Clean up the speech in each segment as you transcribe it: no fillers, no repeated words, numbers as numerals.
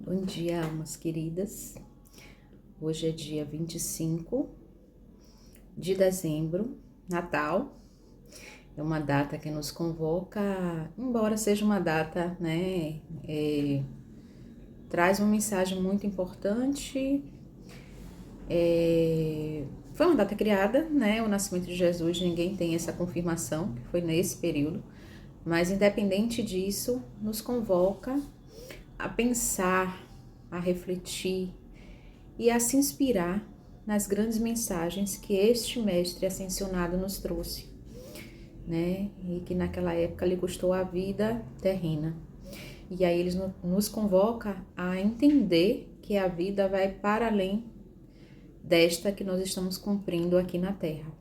Bom dia, almas queridas. Hoje é dia 25 de dezembro, Natal. É uma data que nos convoca, embora seja uma data, né, traz uma mensagem muito importante. Foi uma data criada, né, o nascimento de Jesus, ninguém tem essa confirmação, que foi nesse período. Mas independente disso, nos convoca a pensar, a refletir e a se inspirar nas grandes mensagens que este mestre ascensionado nos trouxe, né? E que naquela época lhe custou a vida terrena. E aí ele nos convoca a entender que a vida vai para além desta que nós estamos cumprindo aqui na Terra.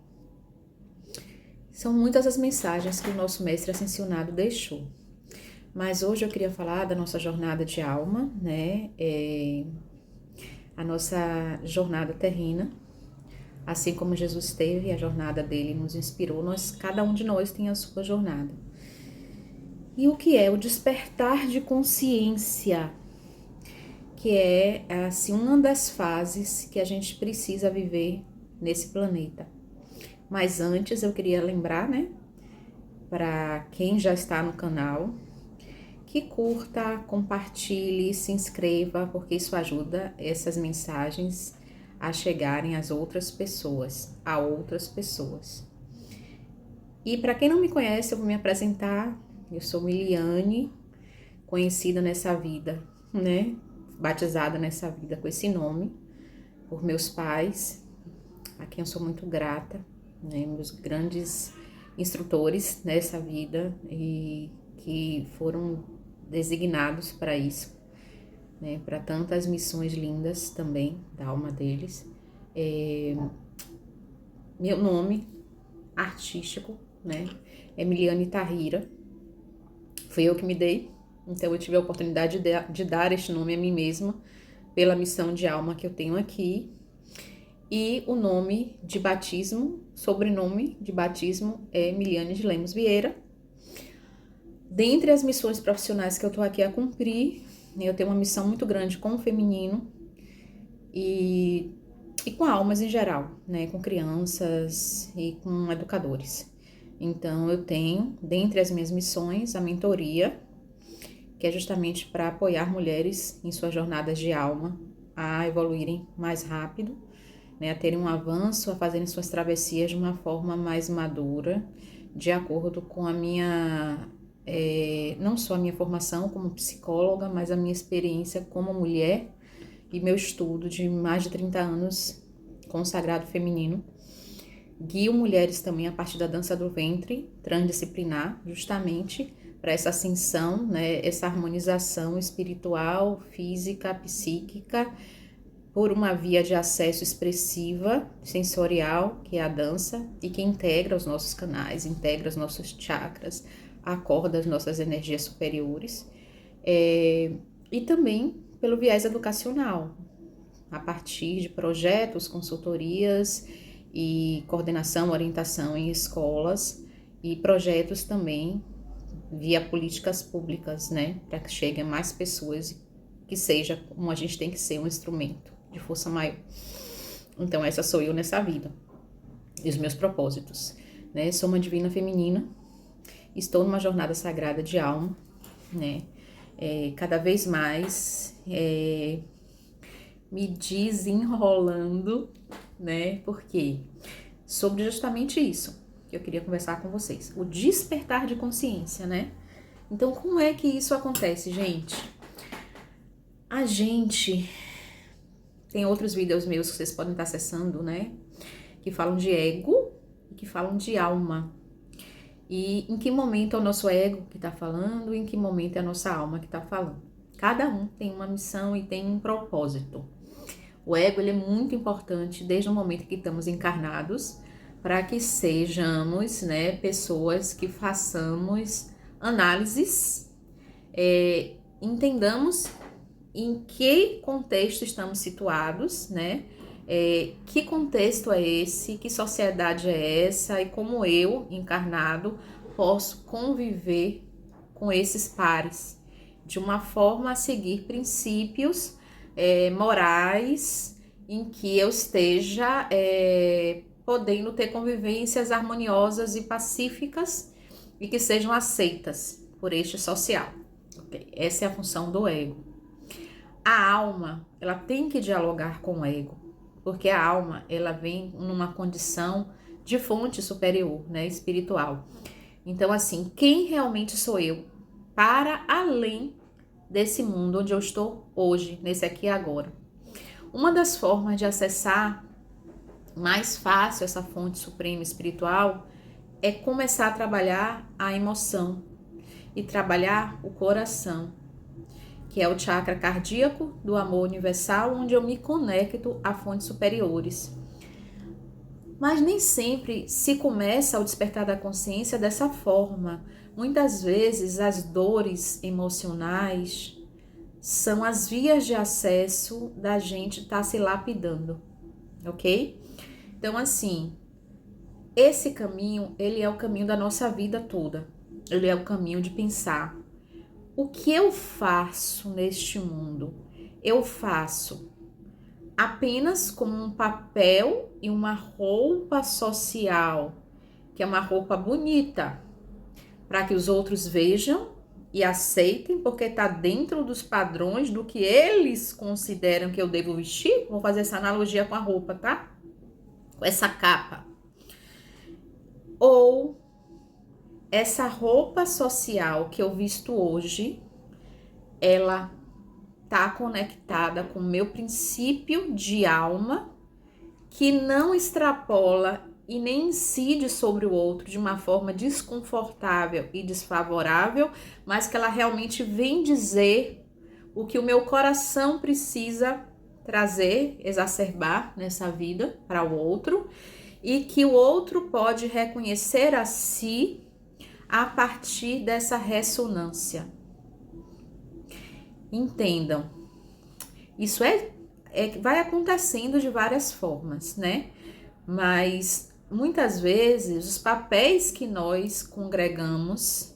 São muitas as mensagens que o nosso mestre ascensionado deixou. Mas hoje eu queria falar da nossa jornada de alma, né? A nossa jornada terrena, assim como Jesus teve, a jornada dele nos inspirou, cada um de nós tem a sua jornada. E o que é o despertar de consciência, que é assim uma das fases que a gente precisa viver nesse planeta. Mas antes eu queria lembrar, né, para quem já está no canal, que curta, compartilhe, se inscreva, porque isso ajuda essas mensagens a chegarem às outras pessoas, a outras pessoas. E para quem não me conhece, eu vou me apresentar. Eu sou Miliane, conhecida nessa vida, né? Batizada nessa vida com esse nome, por meus pais, a quem eu sou muito grata, né? Meus grandes instrutores nessa vida e que foram designados para isso, né? Para tantas missões lindas também da alma deles. Meu nome artístico, né, é Miliane Tahira. Fui eu que me dei, então eu tive a oportunidade de dar este nome a mim mesma pela missão de alma que eu tenho aqui. E o nome de batismo, sobrenome de batismo é Miliane de Lemos Vieira. Dentre as missões profissionais que eu tô aqui a cumprir, eu tenho uma missão muito grande com o feminino e com almas em geral, né, com crianças e com educadores. Então eu tenho, dentre as minhas missões, a mentoria, que é justamente para apoiar mulheres em suas jornadas de alma a evoluírem mais rápido, né, a terem um avanço, a fazerem suas travessias de uma forma mais madura, de acordo com a minha, não só a minha formação como psicóloga, mas a minha experiência como mulher e meu estudo de mais de 30 anos com o sagrado feminino. Guio mulheres também a partir da dança do ventre, transdisciplinar, justamente para essa ascensão, né, essa harmonização espiritual, física, psíquica, por uma via de acesso expressiva, sensorial, que é a dança, e que integra os nossos canais, integra os nossos chakras, acorda as nossas energias superiores, e também pelo viés educacional, a partir de projetos, consultorias e coordenação, orientação em escolas e projetos também via políticas públicas, né, para que cheguem a mais pessoas, que seja como a gente tem que ser um instrumento de força maior. Então essa sou eu nessa vida e os meus propósitos, né? Sou uma divina feminina, estou numa jornada sagrada de alma, né? Cada vez mais me desenrolando, né? Porque sobre justamente isso que eu queria conversar com vocês, o despertar de consciência, né? Então, como é que isso acontece, gente? A gente tem outros vídeos meus que vocês podem estar acessando, né? Que falam de ego e que falam de alma. E em que momento é o nosso ego que está falando e em que momento é a nossa alma que está falando. Cada um tem uma missão e tem um propósito. O ego ele é muito importante desde o momento que estamos encarnados, para que sejamos, né, pessoas que façamos análises, entendamos em que contexto estamos situados, né? Que contexto é esse, que sociedade é essa e como eu, encarnado, posso conviver com esses pares de uma forma a seguir princípios morais em que eu esteja podendo ter convivências harmoniosas e pacíficas e que sejam aceitas por este social. Okay? Essa é a função do ego. A alma, ela tem que dialogar com o ego, porque a alma, ela vem numa condição de fonte superior, né, espiritual. Então, assim, quem realmente sou eu? Para além desse mundo onde eu estou hoje, nesse aqui e agora. Uma das formas de acessar mais fácil essa fonte suprema espiritual é começar a trabalhar a emoção e trabalhar o coração, que é o chakra cardíaco do amor universal, onde eu me conecto a fontes superiores. Mas nem sempre se começa ao despertar da consciência dessa forma. Muitas vezes as dores emocionais são as vias de acesso da gente estar se lapidando, ok? Então, assim, esse caminho, ele é o caminho da nossa vida toda. Ele é o caminho de pensar: o que eu faço neste mundo? Eu faço apenas como um papel e uma roupa social, que é uma roupa bonita, para que os outros vejam e aceitem, porque está dentro dos padrões do que eles consideram que eu devo vestir? Vou fazer essa analogia com a roupa, tá? Com essa capa. Ou essa roupa social que eu visto hoje, ela está conectada com o meu princípio de alma, que não extrapola e nem incide sobre o outro de uma forma desconfortável e desfavorável, mas que ela realmente vem dizer o que o meu coração precisa trazer, exacerbar nessa vida para o outro, e que o outro pode reconhecer a si a partir dessa ressonância. Entendam, isso vai acontecendo de várias formas, né? Mas muitas vezes os papéis que nós congregamos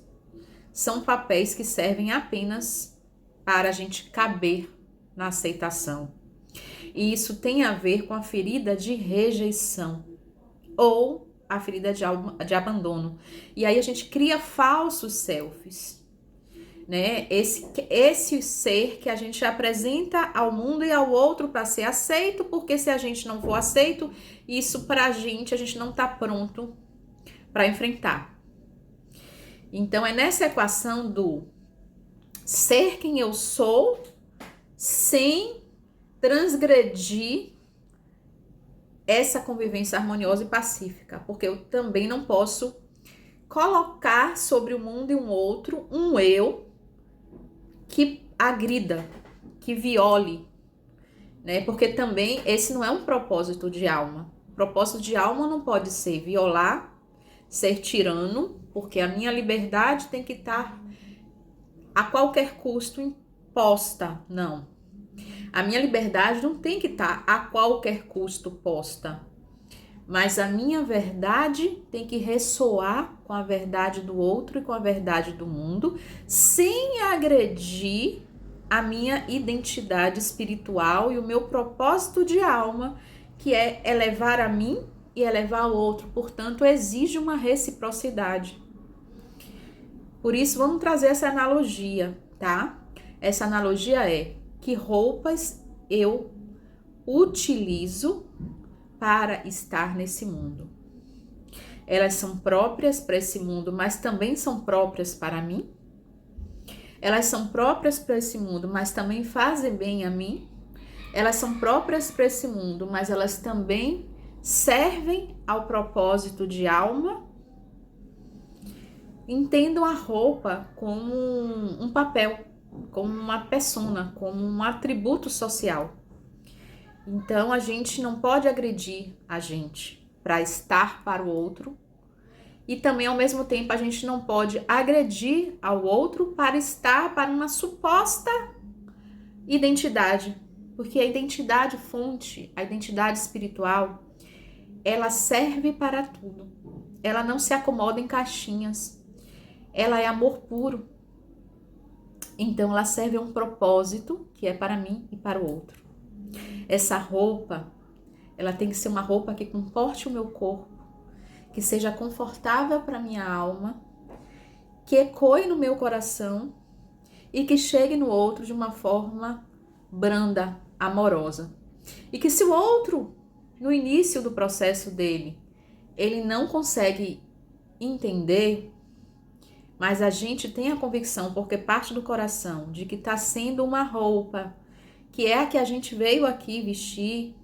são papéis que servem apenas para a gente caber na aceitação. E isso tem a ver com a ferida de rejeição ou a ferida de abandono. E aí a gente cria falsos selfies, né? Esse ser que a gente apresenta ao mundo e ao outro para ser aceito, porque se a gente não for aceito, isso pra gente, a gente não tá pronto para enfrentar. Então é nessa equação do ser quem eu sou sem transgredir essa convivência harmoniosa e pacífica, porque eu também não posso colocar sobre o mundo e um outro um eu que agrida, que viole, né? Porque também esse não é um propósito de alma. O propósito de alma não pode ser violar, ser tirano, porque a minha liberdade tem que estar a qualquer custo imposta. Não. A minha liberdade não tem que estar a qualquer custo posta. Mas a minha verdade tem que ressoar com a verdade do outro e com a verdade do mundo, sem agredir a minha identidade espiritual e o meu propósito de alma, que é elevar a mim e elevar o outro. Portanto, exige uma reciprocidade. Por isso, vamos trazer essa analogia, tá? Essa analogia é: que roupas eu utilizo para estar nesse mundo? Elas são próprias para esse mundo, mas também são próprias para mim? Elas são próprias para esse mundo, mas também fazem bem a mim? Elas são próprias para esse mundo, mas elas também servem ao propósito de alma? Entendam a roupa como um papel, como uma persona, como um atributo social. Então, a gente não pode agredir a gente para estar para o outro, e também, ao mesmo tempo, a gente não pode agredir ao outro para estar para uma suposta identidade, porque a identidade fonte, a identidade espiritual, ela serve para tudo. Ela não se acomoda em caixinhas. Ela é amor puro. Então ela serve a um propósito que é para mim e para o outro. Essa roupa, ela tem que ser uma roupa que comporte o meu corpo, que seja confortável para minha alma, que ecoe no meu coração e que chegue no outro de uma forma branda, amorosa. E que se o outro, no início do processo dele, ele não consegue entender, mas a gente tem a convicção, porque parte do coração, de que está sendo uma roupa, que é a que a gente veio aqui vestir,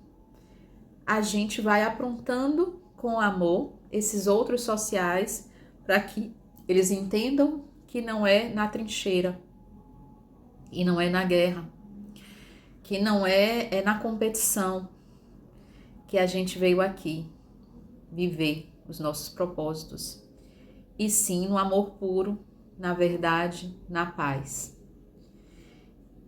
a gente vai aprontando com amor esses outros sociais para que eles entendam que não é na trincheira e não é na guerra, que não é na competição que a gente veio aqui viver os nossos propósitos, e sim no amor puro, na verdade, na paz.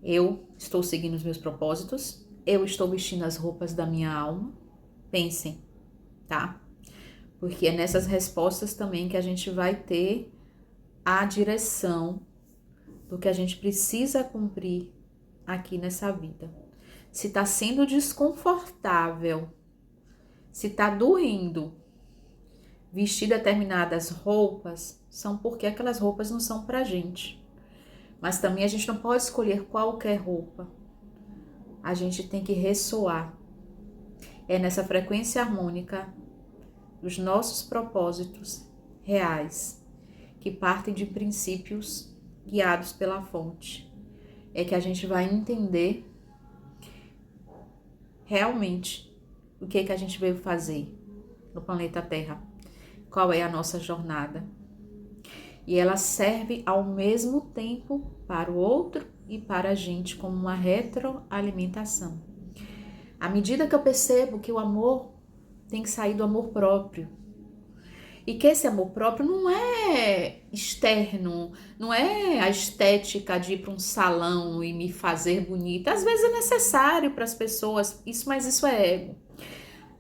Eu estou seguindo os meus propósitos, eu estou vestindo as roupas da minha alma. Pensem, tá? Porque é nessas respostas também que a gente vai ter a direção do que a gente precisa cumprir aqui nessa vida. Se está sendo desconfortável, se está doendo vestir determinadas roupas, são porque aquelas roupas não são pra gente. Mas também a gente não pode escolher qualquer roupa. A gente tem que ressoar. É nessa frequência harmônica dos nossos propósitos reais, que partem de princípios guiados pela fonte, é que a gente vai entender realmente o que é que a gente veio fazer no planeta Terra, qual é a nossa jornada. E ela serve ao mesmo tempo para o outro e para a gente como uma retroalimentação. À medida que eu percebo que o amor tem que sair do amor próprio, e que esse amor próprio não é externo, não é a estética de ir para um salão e me fazer bonita. Às vezes é necessário para as pessoas, mas isso é ego.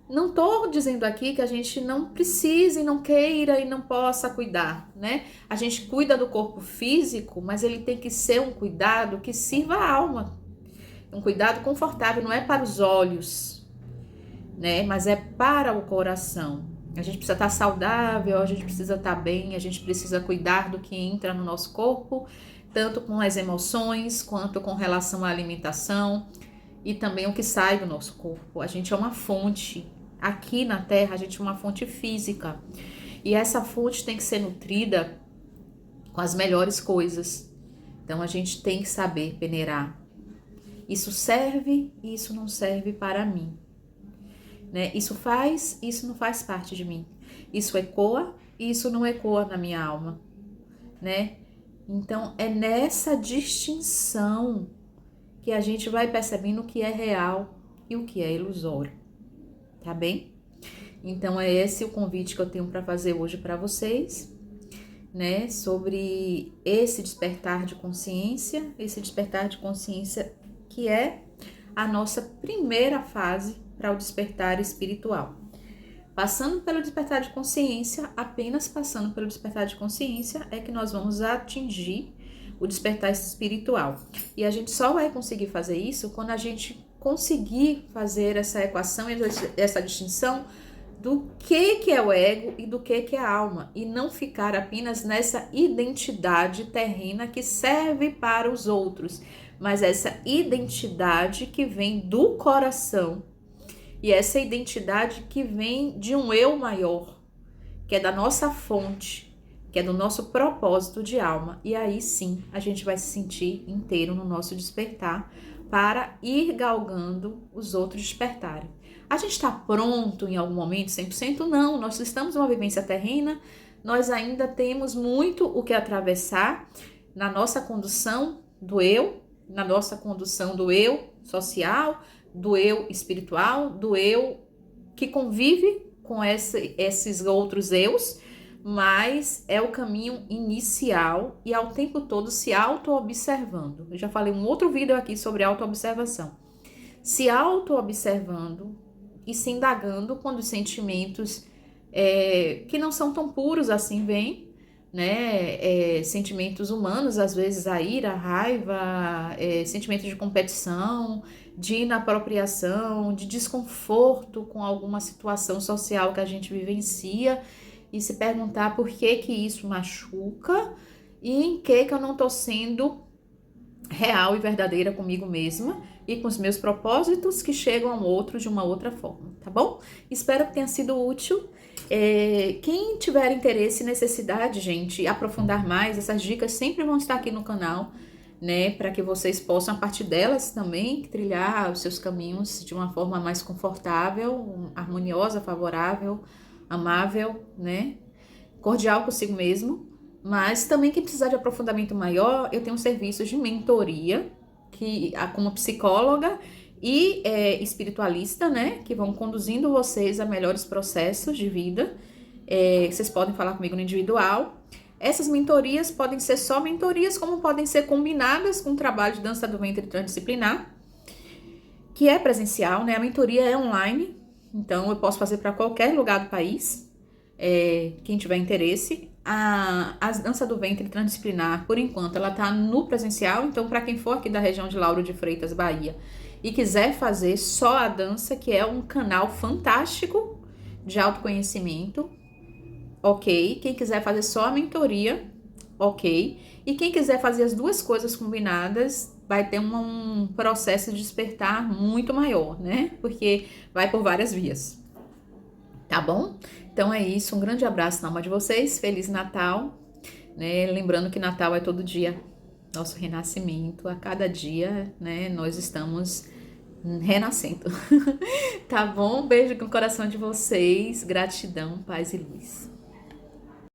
Não estou dizendo aqui que a gente não precise, não queira e não possa cuidar, né? A gente cuida do corpo físico, mas ele tem que ser um cuidado que sirva à alma. Um cuidado confortável, não é para os olhos, né? Mas é para o coração. A gente precisa estar saudável, a gente precisa estar bem, a gente precisa cuidar do que entra no nosso corpo, tanto com as emoções, quanto com relação à alimentação e também o que sai do nosso corpo. A gente é uma fonte. Aqui na Terra, a gente é uma fonte física. E essa fonte tem que ser nutrida com as melhores coisas. Então, a gente tem que saber peneirar. Isso serve e isso não serve para mim. Né? Isso faz, isso não faz parte de mim. Isso ecoa e isso não ecoa na minha alma. Né? Então, é nessa distinção que a gente vai percebendo o que é real e o que é ilusório. Tá bem? Então é esse o convite que eu tenho para fazer hoje para vocês, né? Sobre esse despertar de consciência que é a nossa primeira fase para o despertar espiritual. Passando pelo despertar de consciência, apenas passando pelo despertar de consciência é que nós vamos atingir o despertar espiritual. E a gente só vai conseguir fazer isso quando a gente conseguir fazer essa equação e essa distinção do que é o ego e do que é a alma, e não ficar apenas nessa identidade terrena que serve para os outros, mas essa identidade que vem do coração e essa identidade que vem de um eu maior, que é da nossa fonte, que é do nosso propósito de alma. E aí sim a gente vai se sentir inteiro no nosso despertar para ir galgando os outros despertarem. A gente está pronto em algum momento, 100%? Não, nós estamos numa vivência terrena, nós ainda temos muito o que atravessar na nossa condução do eu, na nossa condução do eu social, do eu espiritual, do eu que convive com esses outros eus, mas é o caminho inicial e ao tempo todo se auto-observando. Eu já falei um outro vídeo aqui sobre auto-observação. Se auto-observando e se indagando quando os sentimentos que não são tão puros assim vêm, né? Sentimentos humanos, às vezes a ira, a raiva, sentimento de competição, de inapropriação, de desconforto com alguma situação social que a gente vivencia e se perguntar por que que isso machuca e em que eu não tô sendo real e verdadeira comigo mesma e com os meus propósitos que chegam ao outro de uma outra forma, tá bom? Espero que tenha sido útil. Quem tiver interesse e necessidade, gente, aprofundar mais, essas dicas sempre vão estar aqui no canal, né? Para que vocês possam, a partir delas também, trilhar os seus caminhos de uma forma mais confortável, harmoniosa, favorável, amável, né? Cordial consigo mesmo. Mas também quem precisar de aprofundamento maior, eu tenho serviços de mentoria, que como psicóloga e espiritualista, né? Que vão conduzindo vocês a melhores processos de vida. Vocês podem falar comigo no individual. Essas mentorias podem ser só mentorias, como podem ser combinadas com o trabalho de dança do ventre transdisciplinar, que é presencial, né? A mentoria é online, então eu posso fazer para qualquer lugar do país. Quem tiver interesse. A dança do ventre transdisciplinar, por enquanto, ela tá no presencial, então para quem for aqui da região de Lauro de Freitas, Bahia, e quiser fazer só a dança, que é um canal fantástico de autoconhecimento, ok. Quem quiser fazer só a mentoria, ok. E quem quiser fazer as duas coisas combinadas, vai ter um processo de despertar muito maior, né? Porque vai por várias vias. Tá bom? Então é isso, um grande abraço na alma de vocês, Feliz Natal, né? Lembrando que Natal é todo dia, nosso renascimento, a cada dia, né? Nós estamos renascendo. Tá bom? Beijo no coração de vocês, gratidão, paz e luz.